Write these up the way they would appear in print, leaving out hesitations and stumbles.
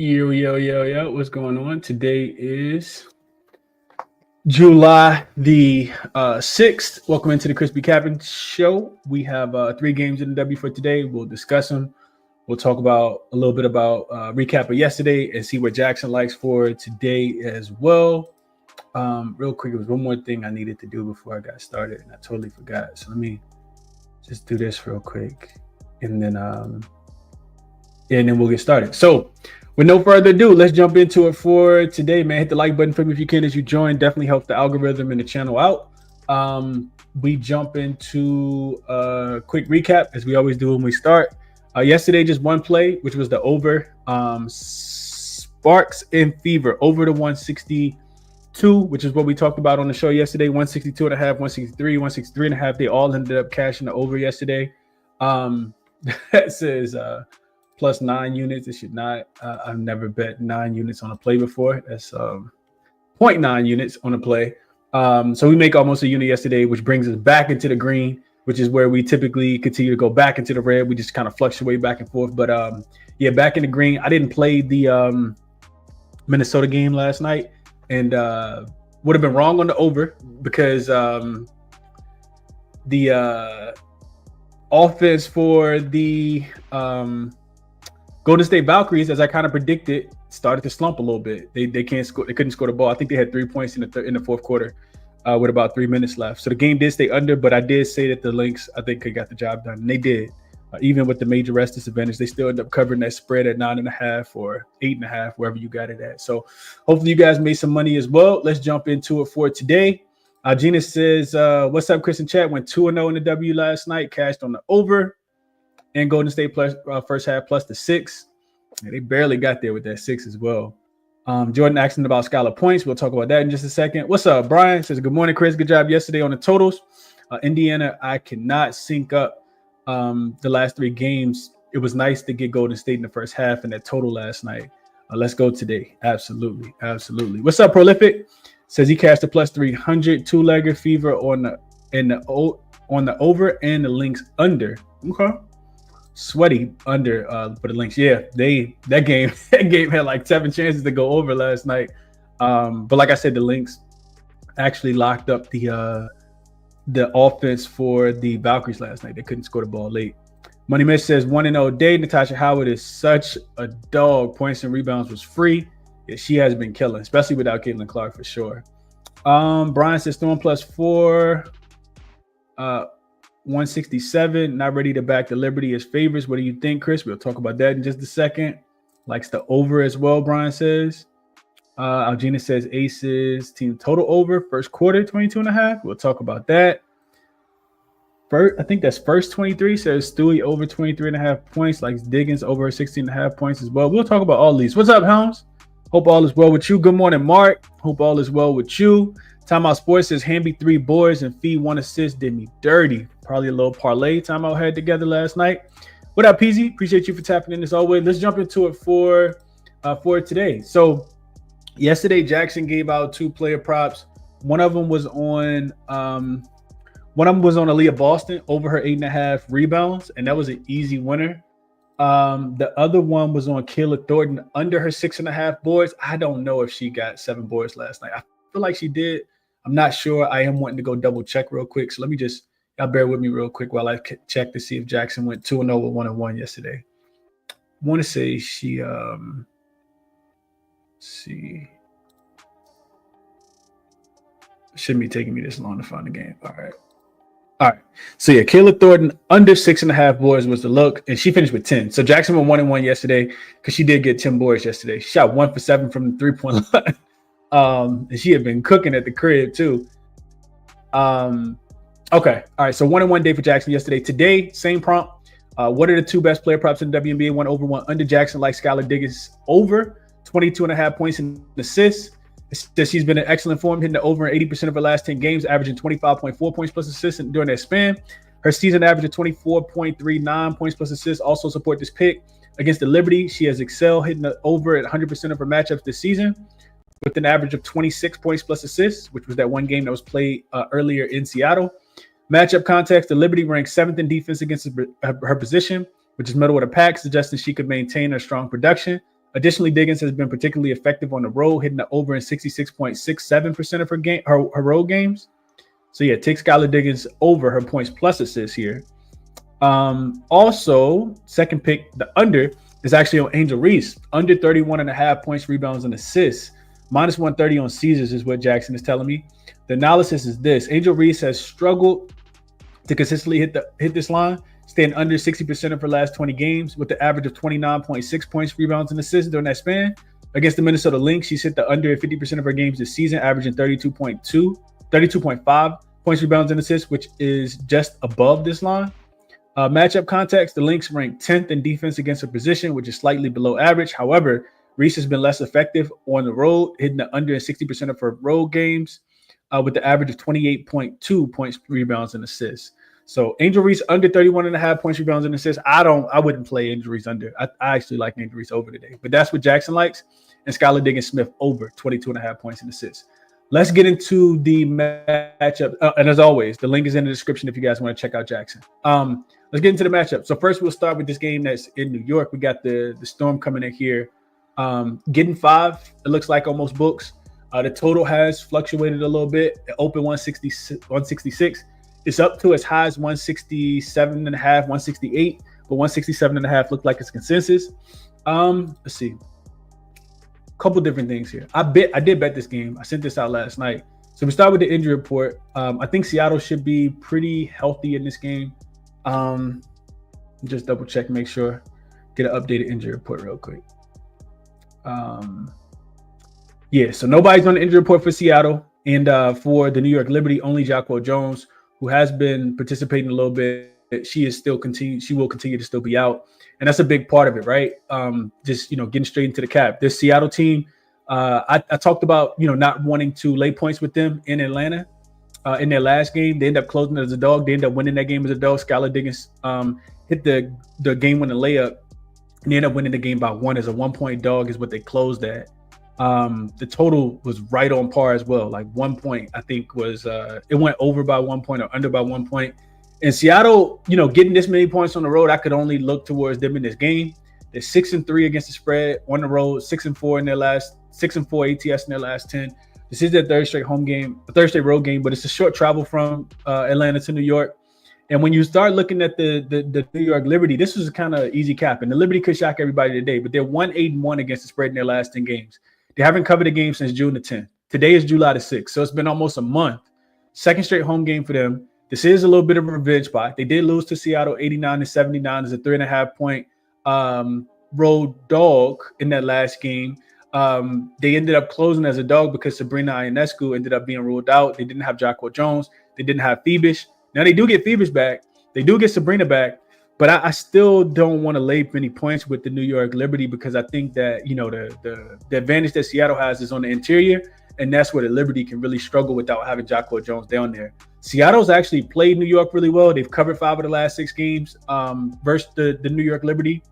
Yo, what's going on? Today is July the 6th. Welcome into the ChrisBeCappinn Show. We have 3 games in the W for today. We'll discuss them. We'll talk about a little bit about recap of yesterday and see what jaXon likes for today as well. Real quick, there was one more thing I needed to do before I got started, and I totally forgot. So let me just do this real quick, and then we'll get started. So with no further ado, let's jump into it for today, man. Hit the like button for me if you can as you join. Definitely help the algorithm and the channel out. We jump into a quick recap as we always do when we start. Yesterday, just one play, which was the over. Sparks and Fever over to 162, which is what we talked about on the show yesterday. 162 and a half, 163, 163 and a half. They all ended up cashing the over yesterday. That says plus 9 units. It should not. I've never bet 9 units on a play before. That's 0.9 units on a play. So we make almost a unit yesterday, which brings us back into the green, which is where we typically continue to go back into the red. We just kind of fluctuate back and forth. But yeah, back in the green. I didn't play the Minnesota game last night, and would have been wrong on the over because the offense for the Golden State Valkyries, as I kind of predicted, started to slump a little bit. They can't score. They couldn't score the ball. I think they had 3 points in the fourth quarter with about 3 minutes left. So the game did stay under, but I did say that the Lynx, I think, got the job done, and they did. Even with the major rest disadvantage, they still end up covering that spread at 9.5 or 8.5, wherever you got it at. So hopefully you guys made some money as well. Let's jump into it for today. Gina says, "What's up, Chris and chat? Went 2-0 in the W last night. Cashed on the over." And Golden State plus first half plus the 6. Yeah, they barely got there with that 6 as well. Jordan asking about Skylar points. We'll talk about that in just a second. What's up, Brian? Says, "Good morning, Chris. Good job yesterday on the totals. Indiana, I cannot sync up the last 3 games. It was nice to get Golden State in the first half and that total last night. Let's go today. Absolutely. What's up, Prolific? Says he cashed a plus 300 2-legger Fever on the over and the Lynx under. Okay. Sweaty under for the Lynx. Yeah, that game had like 7 chances to go over last night. But like I said, the Lynx actually locked up the offense for the Valkyries last night. They couldn't score the ball late. Money Mitch says 1-0 day. Natasha Howard is such a dog. Points and rebounds was free. Yeah, she has been killing, especially without Caitlin Clark for sure. Brian says Storm plus 4. 167, not ready to back the Liberty as favorites. What do you think, Chris? We'll talk about that in just a second. Likes the over as well, Brian says. Algina says Aces team total over first quarter 22.5. We'll talk about that. I think that's first 23. Says Stewie over 23.5 points. Likes Diggins over 16.5 points as well. We'll talk about all these. What's up, Helms? Hope all is well with you. Good morning, Mark. Hope all is well with you. Timeout Sports says Hamby 3 boards and Fee 1 assist did me dirty. Probably a little parlay Timeout had together last night. What up, PZ? Appreciate you for tapping in as always. Let's jump into it for today. So yesterday, jaXon gave out 2 player props. One of them was on Aaliyah Boston over her 8.5 rebounds, and that was an easy winner. The other one was on Kayla Thornton under her 6.5 boards. I don't know if she got 7 boards last night. I feel like she did. I'm not sure. I am wanting to go double check real quick. So let me just, y'all bear with me real quick while I check to see if jaXon went 2-0 with 1-1 yesterday. I want to say she, see. Shouldn't be taking me this long to find the game. All right. So yeah, Kayla Thornton under 6.5 boards was the look, and she finished with 10. So jaXon went 1-1 yesterday because she did get 10 boards yesterday. She shot 1 for 7 from the 3-point line. And she had been cooking at the crib too. Okay. All right. So 1-1 day for jaXon yesterday. Today, same prompt. What are the 2 best player props in the WNBA? 1 over 1 under jaXon, like Skylar Diggins over 22.5 points and assists. She's been in excellent form, hitting the over in 80% of her last 10 games, averaging 25.4 points plus assists during that span. Her season average of 24.39 points plus assists also support this pick. Against the Liberty, she has excelled, hitting the over at 100% of her matchups this season, with an average of 26 points plus assists, which was that one game that was played earlier in Seattle. Matchup context, the Liberty ranks 7th in defense against her position, which is middle of the pack, suggesting she could maintain her strong production. Additionally, Diggins has been particularly effective on the road, hitting the over in 66.67% of her road games. So yeah, take Skylar Diggins over her points plus assists here. Also, second pick, the under is actually on Angel Reese, under 31.5 points, rebounds, and assists. Minus 130 on Caesars is what Jackson is telling me. The analysis is this: Angel Reese has struggled to consistently hit this line, staying under 60% of her last 20 games with the average of 29.6 points, rebounds, and assists during that span. Against the Minnesota Lynx, she's hit the under 50% of her games this season, averaging 32.5 points, rebounds, and assists, which is just above this line. Matchup context, the Lynx ranked 10th in defense against her position, which is slightly below average. However, Reese has been less effective on the road, hitting the under 60% of her road games with the average of 28.2 points, rebounds, and assists. So Angel Reese under 31.5 points, rebounds, and assists. I wouldn't play Angel Reese under. I actually like Angel Reese over today, but that's what Jackson likes. And Skylar Diggins Smith over 22.5 points and assists. Let's get into the matchup. And as always, the link is in the description if you guys want to check out Jackson. Let's get into the matchup. So first, we'll start with this game that's in New York. We got the Storm coming in here, getting 5. It looks like almost books. The total has fluctuated a little bit. It opened 166. It's up to as high as 167.5, 168, but 167.5 looked like it's consensus. Let's see. Couple different things here. I did bet this game. I sent this out last night. So we start with the injury report. I think Seattle should be pretty healthy in this game. Just double check, make sure. Get an updated injury report real quick. Yeah, so nobody's on the injury report for Seattle. And for the New York Liberty, only Jacquel Jones, who has been participating a little bit. She will continue to still be out. And that's a big part of it, right? Just, getting straight into the cap. This Seattle team, I talked about, not wanting to lay points with them in Atlanta in their last game. They end up closing it as a dog. They end up winning that game as a dog. Skylar Diggins hit the game-winning layup. And they end up winning the game by 1 as a 1-point dog is what they closed at. The total was right on par as well. Like 1 point, I think was it went over by 1 point or under by 1 point. And Seattle, getting this many points on the road, I could only look towards them in this game. They're 6-3 against the spread on the road, 6-4 in their last 6-4 ATS in their last 10. This is their third straight road game, but it's a short travel from Atlanta to New York. And when you start looking at the New York Liberty, this was kind of easy cap. And the Liberty could shock everybody today, but they're 1-8-1 against the spread in their last 10 games. They haven't covered a game since June the 10th. Today is July the 6th, so it's been almost a month. Second straight home game for them. This is a little bit of a revenge spot. They did lose to Seattle 89-79 as a 3.5 point road dog in that last game. They ended up closing as a dog because Sabrina Ionescu ended up being ruled out. They didn't have Jacquel Jones. They didn't have Phoebus. Now they do get Phoebus back. They do get Sabrina back. But I still don't want to lay many points with the New York Liberty because I think that, the advantage that Seattle has is on the interior. And that's where the Liberty can really struggle without having Jacquel Jones down there. Seattle's actually played New York really well. They've covered 5 of the last 6 games versus the New York Liberty.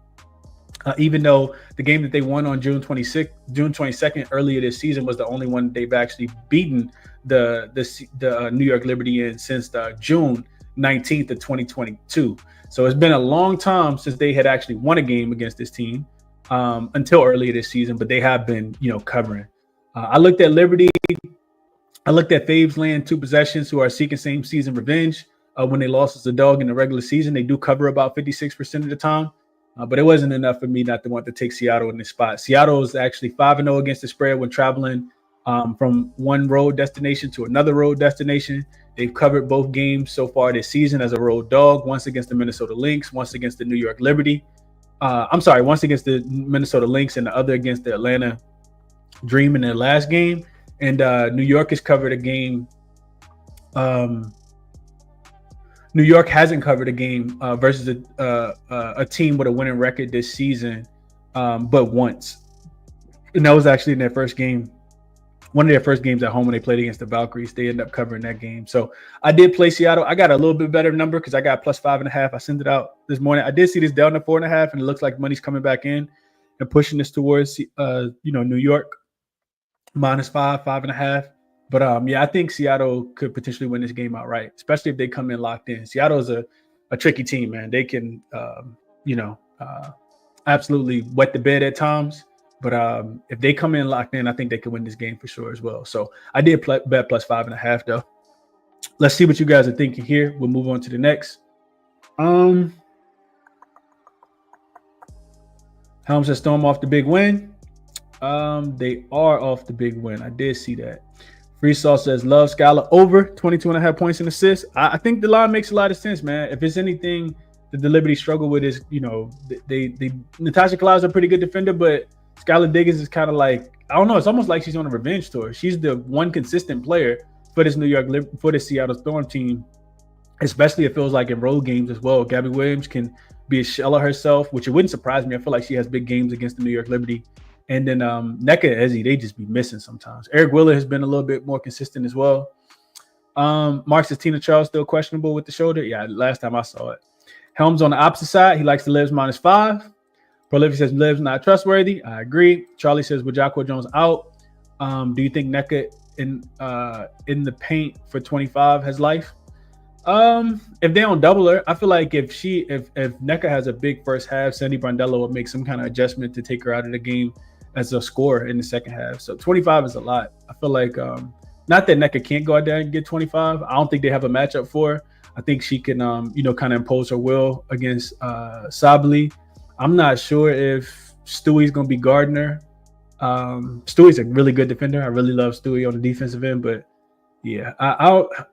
Even though the game that they won on June 22nd earlier this season was the only one they've actually beaten the New York Liberty in since June 19th of 2022. So it's been a long time since they had actually won a game against this team until earlier this season, but they have been, covering. I looked at Liberty. I looked at Faves Land 2 possessions who are seeking same season revenge when they lost as a dog in the regular season. They do cover about 56% of the time, but it wasn't enough for me not to want to take Seattle in this spot. Seattle is actually 5-0 against the spread when traveling from one road destination to another road destination. They've covered both games so far this season as a road dog, once against the Minnesota Lynx, once against the New York Liberty. Once against the Minnesota Lynx and the other against the Atlanta Dream in their last game. And New York has covered a game. New York hasn't covered a game versus a team with a winning record this season, but once. And that was actually in their first game. One of their first games at home when they played against the Valkyries. They ended up covering that game. So I did play Seattle. I got a little bit better number because I got plus 5.5. I sent it out this morning. I did see this down to 4.5, and it looks like money's coming back in and pushing this towards, New York minus 5.5. But I think Seattle could potentially win this game outright, especially if they come in locked in. Seattle is a tricky team, man. They can, absolutely wet the bed at times. But if they come in locked in, I think they can win this game for sure as well. So I did bet plus 5.5 though. Let's see what you guys are thinking here. We'll move on to the next. Helms and Storm off the big win. They are off the big win. I did see that. Freesaw says love Skylar over 22.5 points and assists. I think the line makes a lot of sense, man. If it's anything that the Liberty struggle with is, they Natasha Cloud's a pretty good defender, but Skylar Diggins is kind of like, I don't know. It's almost like she's on a revenge tour. She's the one consistent player for this for the Seattle Storm team, especially it feels like in road games as well. Gabby Williams can be a shell of herself, which it wouldn't surprise me. I feel like she has big games against the New York Liberty. And then Nneka Eze, they just be missing sometimes. Eric Wheeler has been a little bit more consistent as well. Mark says Tina Charles still questionable with the shoulder. Yeah, last time I saw it. Helms on the opposite side. He likes the Livs -5. Prolific says Livs not trustworthy. I agree. Charlie says with Jacko Jones out, do you think Nneka in the paint for 25 has life? If they don't double her, I feel like if Nneka has a big first half, Sandy Brondello will make some kind of adjustment to take her out of the game as a scorer in the second half. So 25 is a lot. I feel like not that Nneka can't go out there and get 25. I don't think they have a matchup for her. I think she can kind of impose her will against Sabali. I'm not sure if Stewie's gonna be Gardner. Stewie's a really good defender. I really love Stewie on the defensive end, but yeah,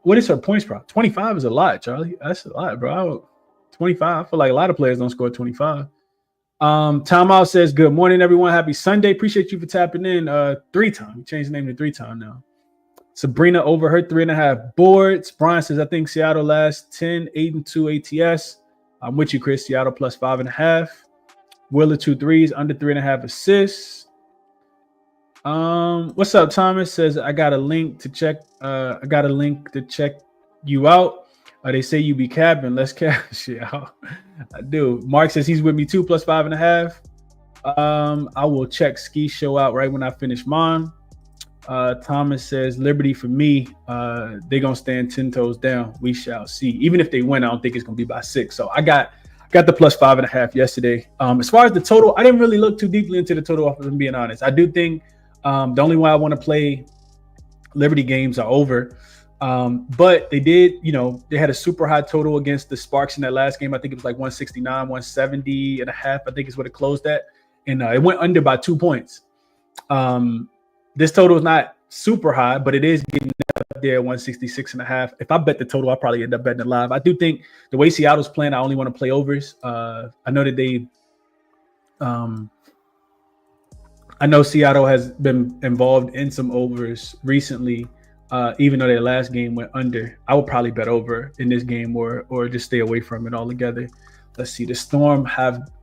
what is her points prop? 25 is a lot, Charlie. That's a lot, bro. 25. I feel like a lot of players don't score 25. Timeout says, good morning, everyone. Happy Sunday. Appreciate you for tapping in. 3-time. Changed the name to 3-time now. Sabrina over her 3.5 boards. Brian says, I think Seattle last 10, 8-2 ATS. I'm with you, Chris. Seattle plus 5.5. Wheeler 2 threes, under 3.5 assists. What's up, Thomas? Says I got a link to check. You out. They say you be capping. Let's cash it out. I do. Mark says he's with me too, plus 5.5. I will check Ski Show out right when I finish mine. Thomas says Liberty for me. They're gonna stand 10 toes down. We shall see. Even if they win, I don't think it's gonna be by 6. So I got the plus 5.5 yesterday. As far as the total, I didn't really look too deeply into the total, if I'm being honest. I do think the only way I want to play Liberty games are over. But they did, they had a super high total against the Sparks in that last game. I think it was like 169, 170.5, I think is what it closed at. And it went under by 2 points. This total is not super high, but it is getting up there 166.5. If I bet the total, I'll probably end up betting it live. I do think the way Seattle's playing, I only want to play overs. I know that I know Seattle has been involved in some overs recently, even though their last game went under. I would probably bet over in this game or just stay away from it altogether. Let's see. The Storm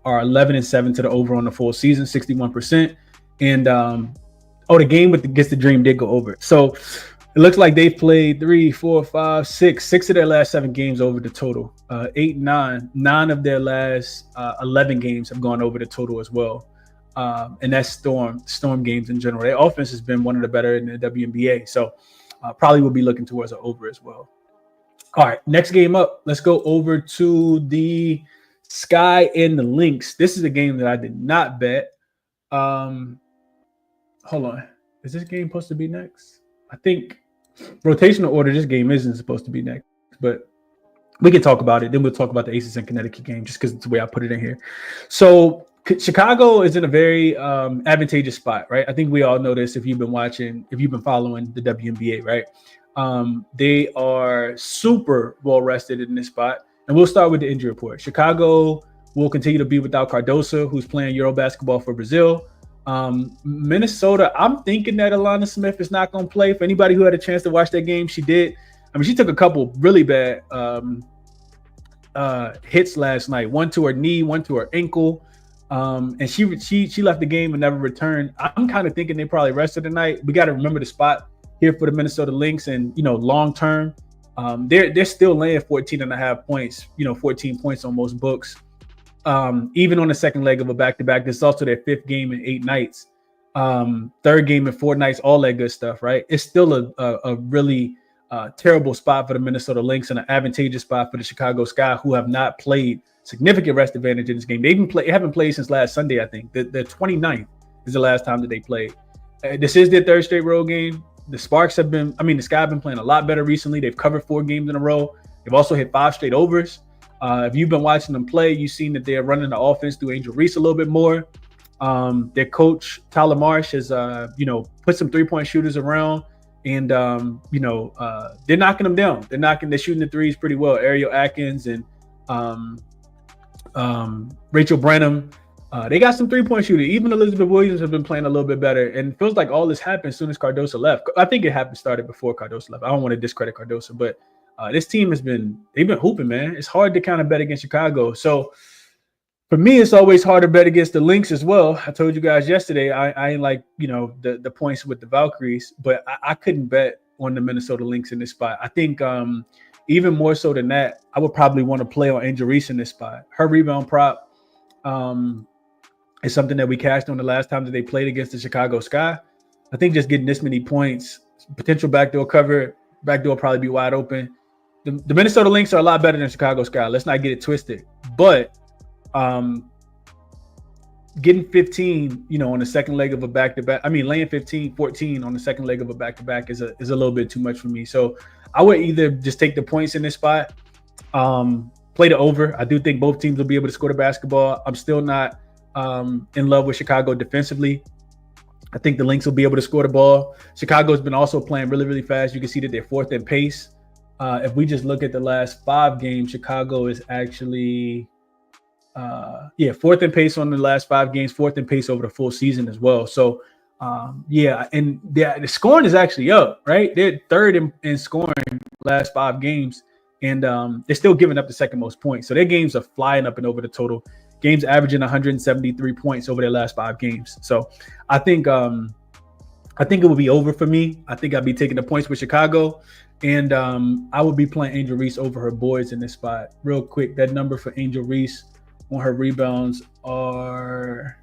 are 11-7 to the over on the full season, 61%. And the game against the Dream did go over. So it looks like they've played 3, 4, 5, 6 of their last 7 games over the total. 8, 9 of their last 11 games have gone over the total as well. And that's Storm games in general. Their offense has been one of the better in the WNBA. So probably will be looking towards an over as well. All right, next game up. Let's go over to the Sky and the Lynx. This is a game that I did not bet. Hold on. Is this game supposed to be next? I think rotational order, this game isn't supposed to be next, but we can talk about it. Then we'll talk about the Aces and Connecticut game just because it's the way I put it in here. So Chicago is in a very advantageous spot, right? I think we all know this if you've been following the WNBA, right? They are super well rested in this spot. And we'll start with the injury report. Chicago will continue to be without Cardoso, who's playing Euro basketball for Brazil. Minnesota, I'm thinking that Alana Smith is not going to play. For anybody who had a chance to watch that game, she did. I mean, she took a couple really bad hits last night. One to her knee, one to her ankle. And she left the game and never returned. I'm kind of thinking they probably rested tonight. We got to remember the spot here for the Minnesota Lynx, and long term, they're still laying 14.5 points. 14 points on most books. Even on the second leg of a back-to-back. This is also their 5th game in 8 nights. 3rd game in 4 nights. All that good stuff, right? It's still a really terrible spot for the Minnesota Lynx and an advantageous spot for the Chicago Sky, who have not played significant rest advantage in this game. They haven't played since last Sunday, I think. They're 29th is the last time that they played. This is their third straight road game. The Sky have been playing a lot better recently. They've covered 4 games in a row. They've also hit 5 straight overs. If you've been watching them play, you've seen that they're running the offense through Angel Reese a little bit more. Their coach, Tyler Marsh, has, put some 3-point shooters around, and, they're knocking them down. They're shooting the threes pretty well. Ariel Atkins and Rachel Branham. They got some 3-point shooters. Even Elizabeth Williams has been playing a little bit better, and it feels like all this happened as soon as Cardoso left. I think it started before Cardoso left. I don't want to discredit Cardoso, but this team they've been hooping, man. It's hard to kind of bet against Chicago. So for me, it's always hard to bet against the Lynx as well. I told you guys yesterday, I ain't like, the points with the Valkyries, but I couldn't bet on the Minnesota Lynx in this spot. I think even more so than that, I would probably want to play on Angel Reese in this spot. Her rebound prop is something that we cashed on the last time that they played against the Chicago Sky. I think just getting this many points, potential backdoor cover, backdoor probably be wide open. The Minnesota Lynx are a lot better than Chicago Sky. Let's not get it twisted. But getting 15, on the second leg of a back-to-back, laying 14 on the second leg of a back-to-back is a little bit too much for me. So I would either just take the points in this spot, play the over. I do think both teams will be able to score the basketball. I'm still not in love with Chicago defensively. I think the Lynx will be able to score the ball. Chicago's been also playing really, really fast. You can see that they're 4th in pace. If we just look at the last 5 games, Chicago is actually 4th in pace on the last 5 games, 4th in pace over the full season as well. So and the scoring is actually up, right? They're 3rd in scoring last 5 games, and they're still giving up the second most points. So their games are flying up and over the total. Games averaging 173 points over their last 5 games. So I think it will be over for me. I think I'd be taking the points with Chicago, and I would be playing Angel Reese over her boards in this spot. Real quick, that number for Angel Reese on her rebounds are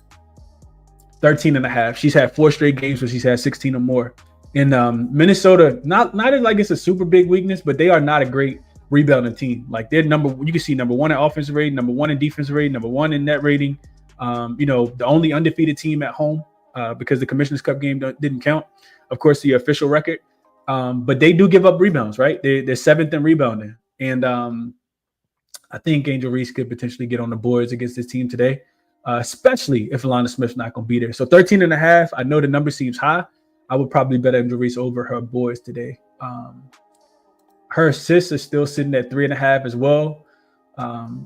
13.5. She's had 4 straight games where she's had 16 or more. And Minnesota, not like it's a super big weakness, but they are not a great rebounding team. Like they're you can see number 1 in offensive rating, number 1 in defensive rating, number 1 in net rating. The only undefeated team at home because the Commissioner's Cup game didn't count. Of course, the official record. But they do give up rebounds, right? They're 7th in rebounding. And I think Angel Reese could potentially get on the boards against this team today, especially if Alana Smith's not going to be there. So 13.5, I know the number seems high. I would probably bet Angel Reese over her boards today. Her assists are still sitting at 3.5 as well.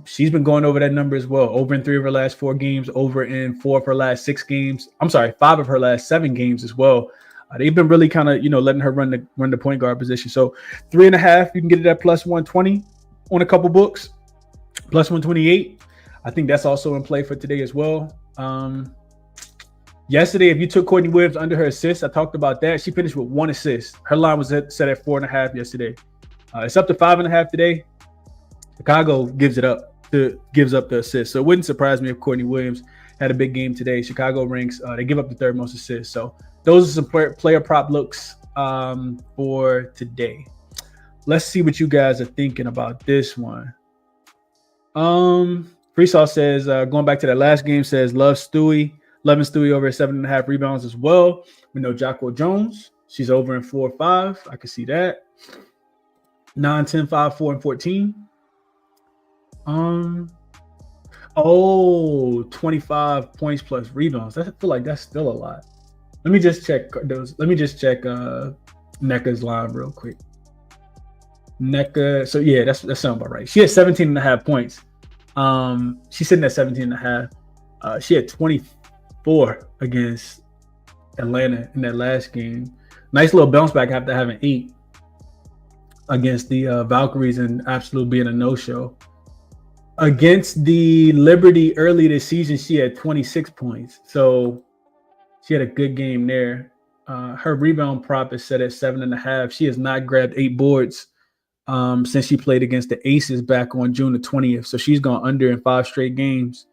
She's been going over that number as well. Over in 3 of her last 4 games, over in 4 of her last 6 games. 5 of her last 7 games as well. They've been really kind of, letting her run the point guard position. So 3.5, you can get it at plus 120 on a couple books. Plus 128. I think that's also in play for today as well. Yesterday, if you took Courtney Williams under her assists, I talked about that. She finished with 1 assist. Her line was set at 4.5 yesterday. It's up to 5.5 today. Chicago gives up the assist. So it wouldn't surprise me if Courtney Williams had a big game today. Chicago ranks, they give up the 3rd most assists. So those are some player prop looks for today. Let's see what you guys are thinking about this one. Freesaw says, going back to that last game, says loving Stewie over 7.5 rebounds as well. We know Jocko Jones. She's over in 4 or 5. I can see that. 9, 10, 5, 4, and 14. 25 points plus rebounds. I feel like that's still a lot. Let me just check those. Let me just check NECA's line real quick. NECA. So yeah, that sounds about right. She had 17.5 points. She's sitting at 17.5. She had 24 against Atlanta in that last game. Nice little bounce back after having 8 against the Valkyries and absolute being a no-show. Against the Liberty early this season, she had 26 points. So she had a good game there. Her rebound prop is set at 7.5. She has not grabbed 8 boards since she played against the Aces back on June the 20th. So she's gone under in 5 straight games.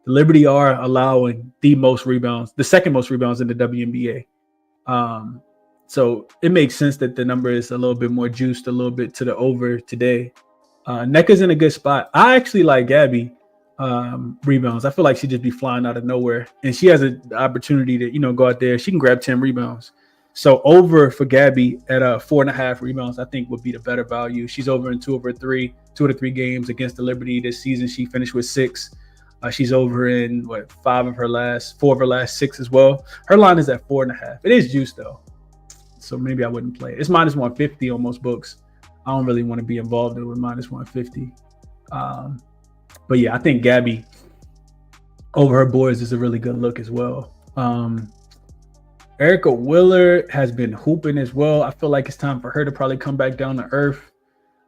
The Liberty are allowing the most rebounds, the 2nd most rebounds in the WNBA. So it makes sense that the number is a little bit more juiced, a little bit to the over today. NECA's in a good spot. I actually like Gabby rebounds. I feel like she'd just be flying out of nowhere, and she has the opportunity to go out there. She can grab 10 rebounds. So over for Gabby at 4.5 rebounds, I think would be the better value. She's over in two of the three games against the Liberty this season. She finished with 6. She's over in 4 of her last 6 as well. Her line is at 4.5. It is juice though, so maybe I wouldn't play it. It's minus 150 on most books. I don't really want to be involved in it with minus 150. But yeah, I think Gabby over her boys is a really good look as well. Erica Wheeler has been hooping as well. I feel like it's time for her to probably come back down to earth.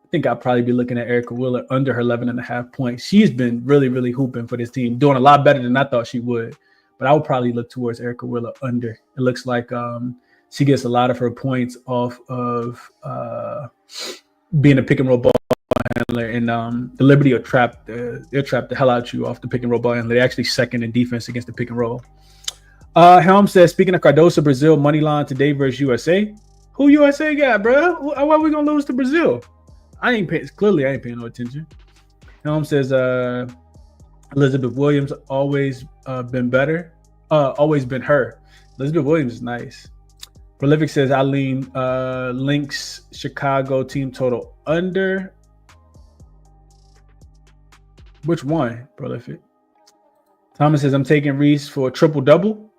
I think I'll probably be looking at Erica Wheeler under her 11.5 points. She's been really, really hooping for this team, doing a lot better than I thought she would. But I would probably look towards Erica Wheeler under. It looks like she gets a lot of her points off of being a pick and roll ball handler, and the Liberty are trapped. They'll trap the hell out you off the pick and roll ball handler. They're actually second in defense against the pick and roll. Helm says, speaking of Cardoso, Brazil money line today versus USA. Who USA got, bro? Why are we gonna lose to Brazil? I ain't paying no attention. Helm says, Elizabeth Williams always been better. Always been her. Elizabeth Williams is nice. Prolific says, I lean Lynx Chicago team total under. Which one, Prolific? Thomas says, I'm taking Reese for a triple-double.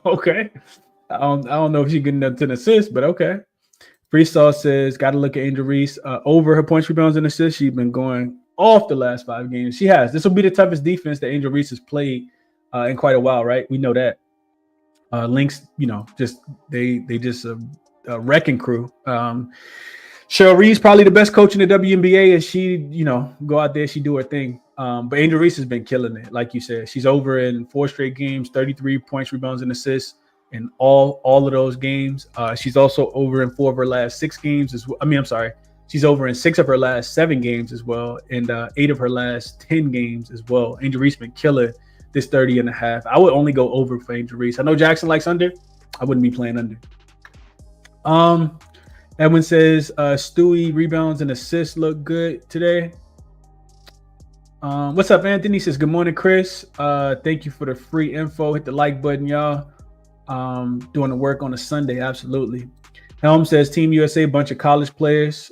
Okay. I don't know if she's getting up to an assist, but okay. Freestyle says, got to look at Angel Reese. Over her points, rebounds, and assists, she's been going off the last 5 games. She has. This will be the toughest defense that Angel Reese has played in quite a while, right? We know that. Lynx, they just a wrecking crew. Cheryl Reed's probably the best coach in the WNBA, and she, go out there, she do her thing. But Angel Reese has been killing it, like you said. She's over in 4 straight games, 33 points, rebounds, and assists in all of those games. She's also over in 4 of her last 6 games as well. She's over in 6 of her last 7 games as well, and 8 of her last 10 games as well. Angel Reese been killing this 30.5. I would only go over for Angel Reese. I know Jackson likes under. I wouldn't be playing under. Edwin says, Stewie rebounds and assists look good today. What's up, Anthony? Says, good morning, Chris. Thank you for the free info. Hit the like button, y'all. Doing the work on a Sunday, absolutely. Helm says, Team USA, bunch of college players.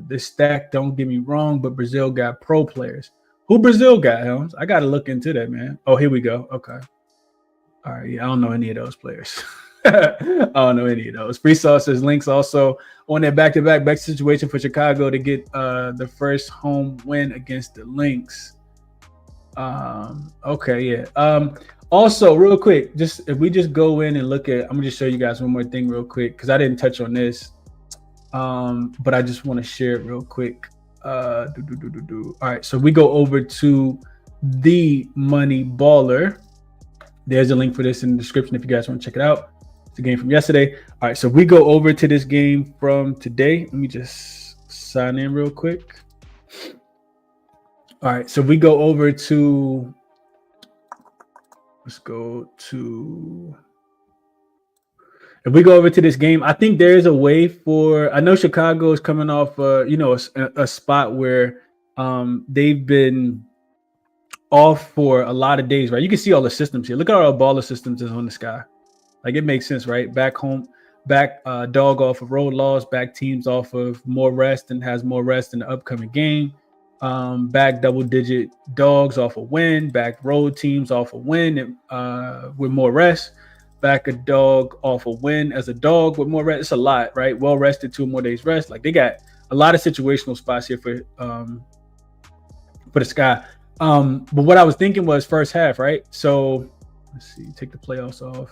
This stack, don't get me wrong, but Brazil got pro players. Who Brazil got, Helms? I got to look into that, man. Oh, here we go. Okay. All right. Yeah, I don't know any of those players. I don't know any of those. Freestyle says Lynx also on that back situation for Chicago to get the first home win against the Lynx. Okay, yeah. Also, real quick, if we just go in and look at, I'm gonna just show you guys one more thing real quick because I didn't touch on this, but I just want to share it real quick. All right, so we go over to the Money Baller. There's a link for this in the description if you guys want to check it out. It's a game from yesterday. All right, so we go over to this game from today. Let me just sign in real quick. All right, so we go over to, if we go over to this game, I think there is a way for, I know Chicago is coming off, a spot where they've been off for a lot of days, right? You can see all the systems here. Look at all the baller systems is on the sky. Like, it makes sense, right? Back dog off of road loss, back teams off of more rest and has more rest in the upcoming game. Back double-digit dogs off a win, back road teams off a win with more rest, back a dog off a win as a dog with more rest. It's a lot, right? Well rested, 2 more days rest. Like, they got a lot of situational spots here for the sky. But what I was thinking was first half, right? So let's see, take the playoffs off.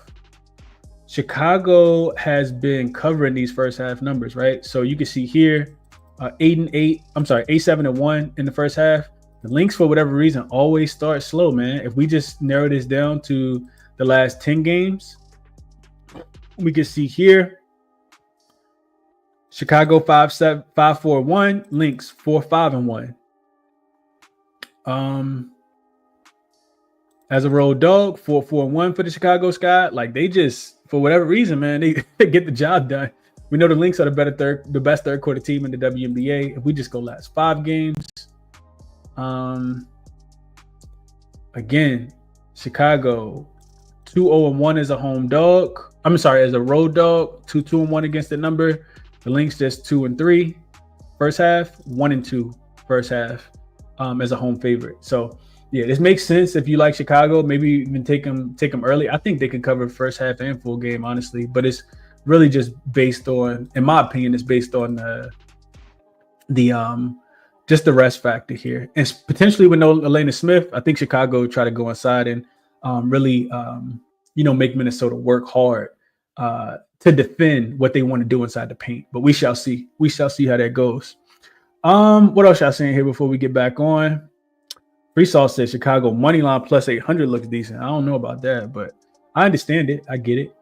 Chicago has been covering these first half numbers, right? So you can see here, 8-7-1 in the first half. The Lynx, for whatever reason, always start slow, man. If we just narrow this down to the last 10 games, we can see here, Chicago 5-4-1, Lynx 4-5-1. As a road dog, 4-4-1 for the Chicago Sky. Like, they just, for whatever reason, man, they get the job done. We know the Lynx are the best third quarter team in the WNBA. If we just go last 5 games, Again, Chicago 2-0-1 as a home dog. I'm sorry, as a road dog. 2-2-1 against the number. The Lynx just 2-3 first half. 1-2 first half as a home favorite. So yeah, this makes sense if you like Chicago. Maybe even take them early. I think they can cover first half and full game, honestly. But it's really just based on, in my opinion, it's based on the just the rest factor here, and potentially with no Elena Smith. I think Chicago try to go inside and really make Minnesota work hard to defend what they want to do inside the paint. But we shall see. We shall see how that goes. What else y'all saying here before we get back on? Free Sauce says Chicago money line plus 800 looks decent. I don't know about that, but I understand it. I get it.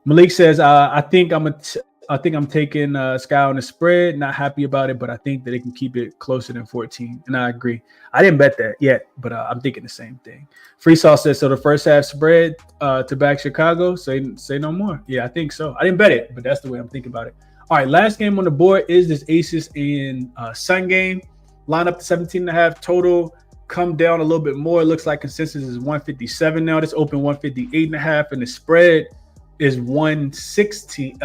Malik says I think I'm taking Sky on the spread. Not happy about it, but I think that they can keep it closer than 14. And I agree. I didn't bet that yet, but I'm thinking the same thing. Free Sauce says so. The first half spread to back Chicago. Say no more. Yeah, I think so. I didn't bet it, but that's the way I'm thinking about it. All right, last game on the board is this Aces and Sun game. Line up to 17.5 total. Come down a little bit more. It looks like consensus is 157 now. This open 158.5, and the spread is 116.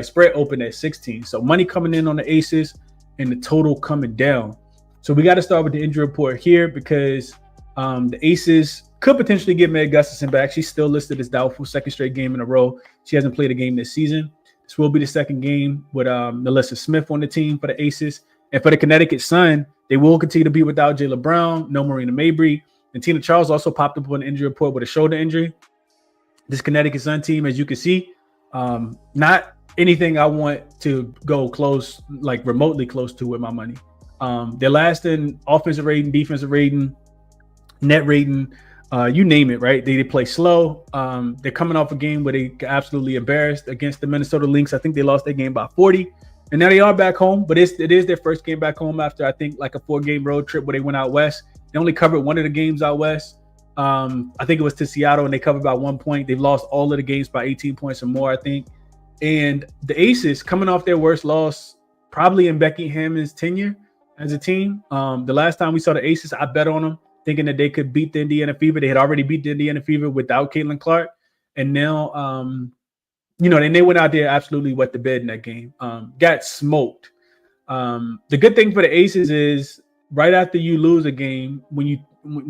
Spread open at 16. So money coming in on the Aces and the total coming down. So we got to start with the injury report here because the Aces could potentially get Meg Gustafson back. She's still listed as doubtful, second straight game in a row. She hasn't played a game this season. This will be the second game with Melissa Smith on the team for the Aces. And for the Connecticut Sun, they will continue to be without Jayla Brown, no Marina Mabry. And Tina Charles also popped up on the injury report with a shoulder injury. This Connecticut Sun team, as you can see, not anything I want to go close, like remotely close to with my money. They're last in offensive rating, defensive rating, net rating, you name it, right? They play slow. They're coming off a game where they got absolutely embarrassed against the Minnesota Lynx. I think they lost their game by 40. And now they are back home, but it is their first game back home after, I think, like a 4-game road trip where they went out west. They only covered one of the games out west. I think it was to Seattle, and they covered by 1 point. They've lost all of the games by 18 points or more, I think. And the Aces, coming off their worst loss, probably in Becky Hammond's tenure as a team. The last time we saw the Aces, I bet on them, thinking that they could beat the Indiana Fever. They had already beat the Indiana Fever without Caitlin Clark. And now, and they went out there, absolutely wet the bed in that game. Got smoked. The good thing for the Aces is right after you lose a game, when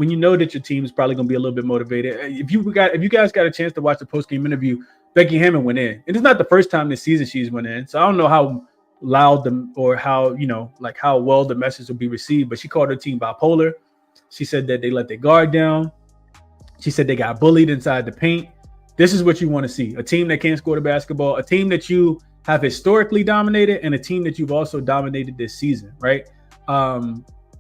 you know that your team is probably going to be a little bit motivated. If you guys got a chance to watch the post-game interview, Becky Hammond went in. And it's not the first time this season she's went in. So I don't know how loud or how well the message will be received, but she called her team bipolar. She said that they let their guard down. She said they got bullied inside the paint. This is what you want to see. A team that can't score the basketball, a team that you have historically dominated, and a team that you've also dominated this season, right?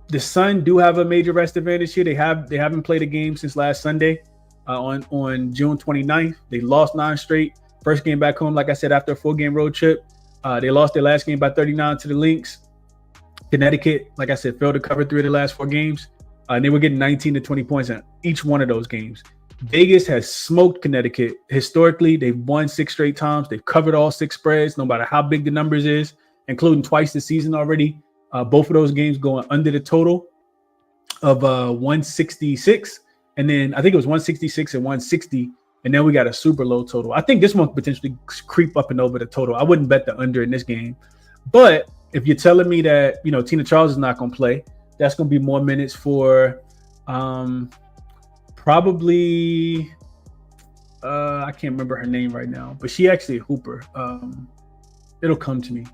The Sun do have a major rest advantage here. They haven't played a game since last Sunday on June 29th. They lost 9 straight. First game back home, like I said, after a 4-game road trip. They lost their last game by 39 to the Lynx. Connecticut, like I said, failed to cover 3 of the last 4 games. And they were getting 19 to 20 points in each one of those games. Vegas has smoked Connecticut. Historically, they've won 6 straight times. They've covered all 6 spreads, no matter how big the numbers is, including twice this season already. Both of those games going under the total of 166. And then I think it was 166 and 160. And then we got a super low total. I think this one could potentially creep up and over the total. I wouldn't bet the under in this game. But if you're telling me that, Tina Charles is not going to play, that's going to be more minutes for probably I can't remember her name right now, but she actually a hooper. It'll come to me.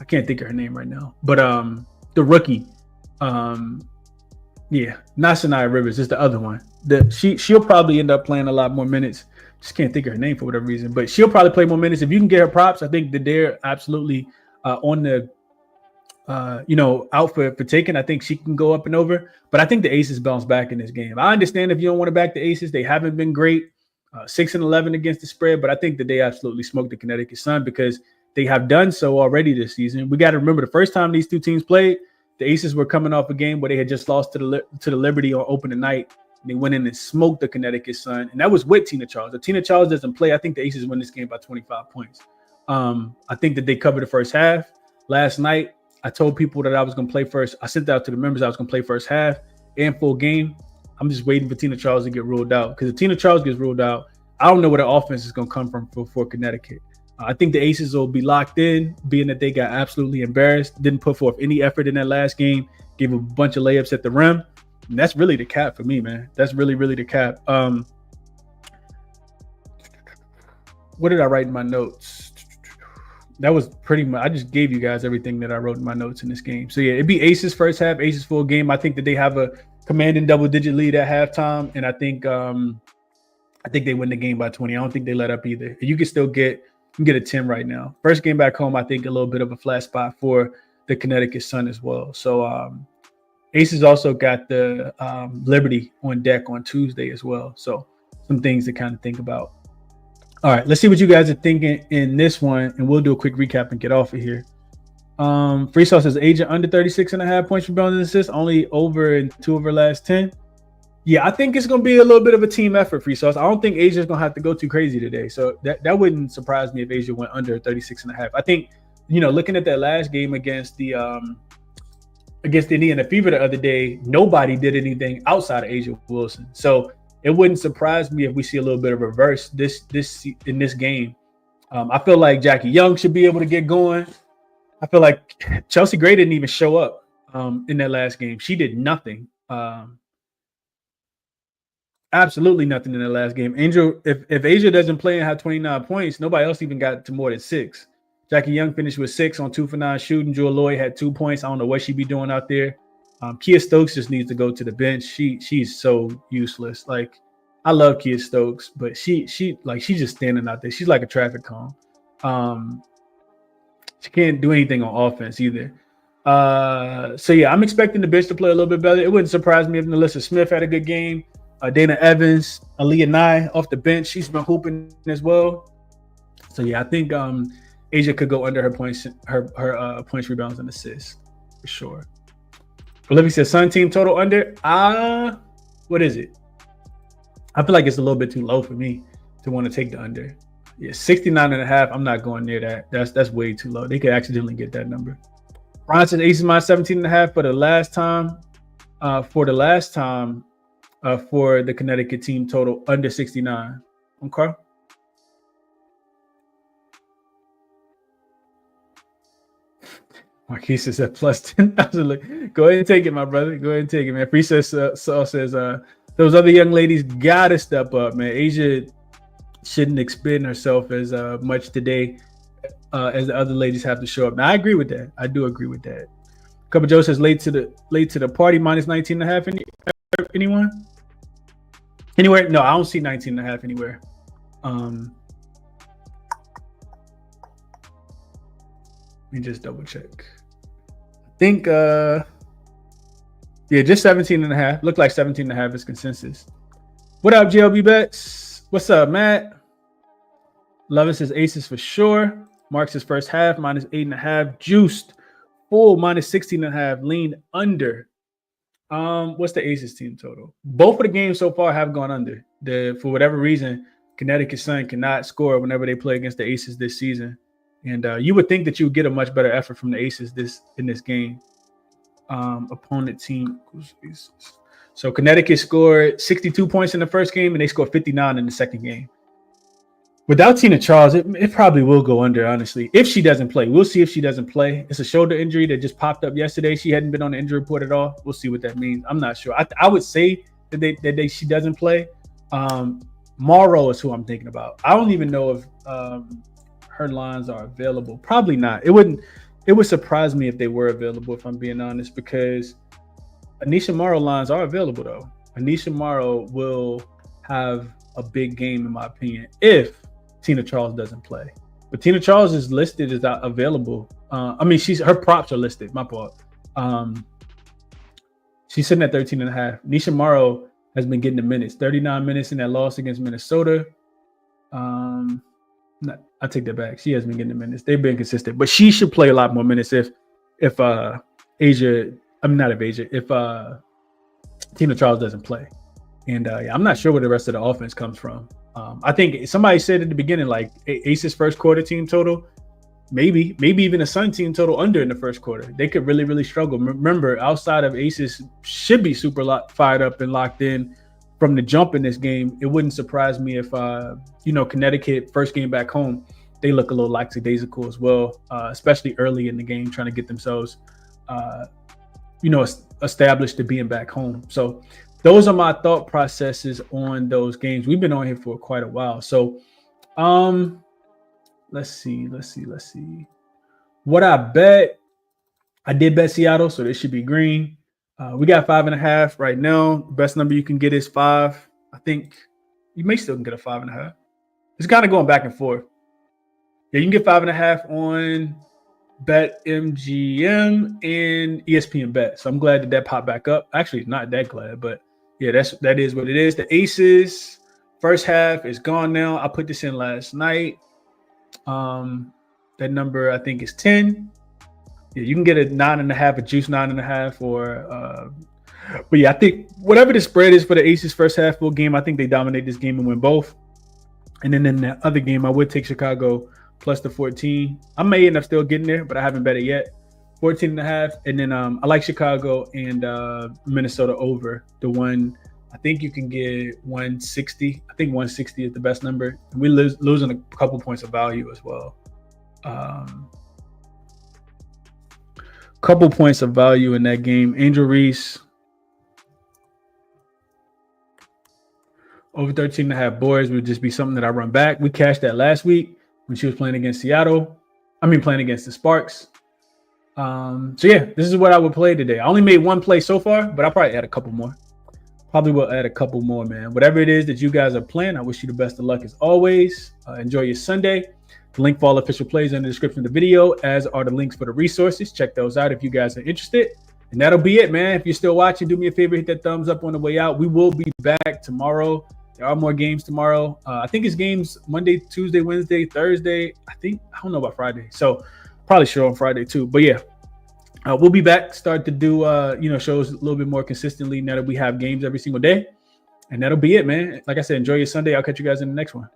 I can't think of her name right now, but the rookie, not Sanaya Rivers, is the other one. She'll probably end up playing a lot more minutes. Just can't think of her name for whatever reason, but she'll probably play more minutes. If you can get her props, I think that they're absolutely on the out for taking. I think she can go up and over, but I think the Aces bounce back in this game. I understand if you don't want to back the Aces, they haven't been great, 6-11 against the spread, but I think that they absolutely smoked the Connecticut Sun because they have done so already this season. We got to remember the first time these two teams played, the Aces were coming off a game where they had just lost to the Liberty on opening night. They went in and smoked the Connecticut Sun, and that was with Tina Charles. If Tina Charles doesn't play, I think the Aces win this game by 25 points. I think that they covered the first half. Last night, I told people that I was going to play first. I sent out to the members I was going to play first half and full game. I'm just waiting for Tina Charles to get ruled out, because if Tina Charles gets ruled out, I don't know where the offense is going to come from for Connecticut. I think the Aces will be locked in, being that they got absolutely embarrassed, didn't put forth any effort in that last game, gave a bunch of layups at the rim. And that's really the cap for me, man. That's really, really the cap. What did I write in my notes? That was pretty much, I just gave you guys everything that I wrote in my notes in this game. So yeah, it'd be Aces first half, Aces full game. I think that they have a commanding double-digit lead at halftime, and I think they win the game by 20. I don't think they let up either. You can still get a 10 right now. First game back home, I think a little bit of a flat spot for the Connecticut Sun as well. So Aces also got the Liberty on deck on Tuesday as well. So some things to kind of think about. All right, let's see what you guys are thinking in this one, and we'll do a quick recap and get off of here. Freestyle says Asia under 36.5 points, rebounds, and assists, only over in 2 of her last 10. Yeah, I think it's going to be a little bit of a team effort, Freestyle. I don't think Asia's going to have to go too crazy today. So that wouldn't surprise me if Asia went under 36.5. I think, looking at that last game against the Indiana Fever the other day, nobody did anything outside of Asia Wilson. So it wouldn't surprise me if we see a little bit of reverse in this game. I feel like Jackie Young should be able to get going. I feel like Chelsea Gray didn't even show up in that last game. She did nothing. Absolutely nothing in the last game. Angel, if Asia doesn't play and have 29 points, nobody else even got to more than 6. Jackie Young finished with 6 on 2 for 9 shooting. Jewel Lloyd had 2 points. I don't know what she'd be doing out there. Kia Stokes just needs to go to the bench. She's so useless. Like, I love Kia Stokes, but she's just standing out there. She's like a traffic cone. She can't do anything on offense either. So yeah, I'm expecting the bench to play a little bit better. It wouldn't surprise me if Nalissa Smith had a good game. Dana Evans, Aaliyah Nye off the bench. She's been hooping as well. So yeah, I think Asia could go under her points, her points, rebounds, and assists for sure. Olivia says Sun team total under. What is it? I feel like it's a little bit too low for me to want to take the under. Yeah, 69.5. I'm not going near that. That's way too low. They could accidentally get that number. Ron says Aces minus 17.5 for the last time. For the Connecticut team total under 69. Okay. Marquise is at plus 10,000. Go ahead and take it, my brother. Go ahead and take it, man. Princess Saul says those other young ladies gotta step up, man. Asia shouldn't expend herself as much today as the other ladies have to show up. Now, I agree with that. I do agree with that. Couple Joe says late to the party minus 19.5. Anyone? Anywhere? No, I don't see 19.5 anywhere. Let me just double check. I think just 17.5. Look like 17.5 is consensus. What up, GLB Bets? What's up, Matt? Lovin says Aces for sure. Marks his first half minus 8.5. Juiced full minus 16.5. Lean under. What's the Aces team total? Both of the games so far have gone under. For whatever reason, Connecticut Sun cannot score whenever they play against the Aces this season. And you would think that you would get a much better effort from the Aces in this game. Opponent team. So Connecticut scored 62 points in the first game, and they scored 59 in the second game. Without Tina Charles, it probably will go under, honestly, if she doesn't play. We'll see if she doesn't play. It's a shoulder injury that just popped up yesterday. She hadn't been on the injury report at all. We'll see what that means. I'm not sure. I would say that she doesn't play. Morrow is who I'm thinking about. I don't even know if her lines are available. Probably not. It would surprise me if they were available, if I'm being honest, because Anisha Morrow lines are available, though. Anisha Morrow will have a big game, in my opinion, if Tina Charles doesn't play. But Tina Charles is listed as available. Her props are listed. My fault. She's sitting at 13.5. Nisha Morrow has been getting the minutes. 39 minutes in that loss against Minnesota. I take that back. She has been getting the minutes. They've been consistent, but she should play a lot more minutes if Tina Charles doesn't play. And I'm not sure where the rest of the offense comes from. I think somebody said at the beginning, like Ace's first quarter team total maybe even a Sun team total under in the first quarter. They could really, really struggle. Remember, outside of Aces should be super fired up and locked in from the jump in this game. It wouldn't surprise me if, Connecticut, first game back home, they look a little lackadaisical as well, especially early in the game, trying to get themselves, established to being back home. So those are my thought processes on those games. We've been on here for quite a while. So, let's see. What I bet, I did bet Seattle, so they should be green. We got 5.5 right now. Best number you can get is 5. I think you may still can get a 5.5. It's kind of going back and forth. Yeah, you can get 5.5 on Bet MGM and ESPN Bet. So I'm glad that popped back up. Actually, not that glad, but yeah, that is what it is. The Aces first half is gone now. I put this in last night. That number I think is 10. Yeah, you can get a 9.5, a juice 9.5, or but yeah, I think whatever the spread is for the Aces first half full game, I think they dominate this game and win both. And then in the other game, I would take Chicago plus the 14. I may end up still getting there, but I haven't bet it yet. 14.5. And then I like Chicago and Minnesota over the one. I think you can get 160. I think 160 is the best number. And we're losing a couple points of value as well. Couple points of value in that game. Angel Reese over 13.5 boards would just be something that I run back. We cashed that last week when she was playing against playing against the Sparks. So yeah, this is what I would play today. I only made one play so far, but I'll probably add a couple more. Probably will add a couple more, man. Whatever it is that you guys are playing, I wish you the best of luck as always. Enjoy your Sunday. The link for all official plays in the description of the video, as are the links for the resources. Check those out if you guys are interested. And that'll be it, man. If you're still watching, do me a favor, hit that thumbs up on the way out. We will be back tomorrow. There are more games tomorrow. I think it's games Monday, Tuesday, Wednesday, Thursday. I don't know about Friday. So probably sure on Friday too. But yeah, we'll be back. Start to do, shows a little bit more consistently now that we have games every single day. And that'll be it, man. Like I said, enjoy your Sunday. I'll catch you guys in the next one.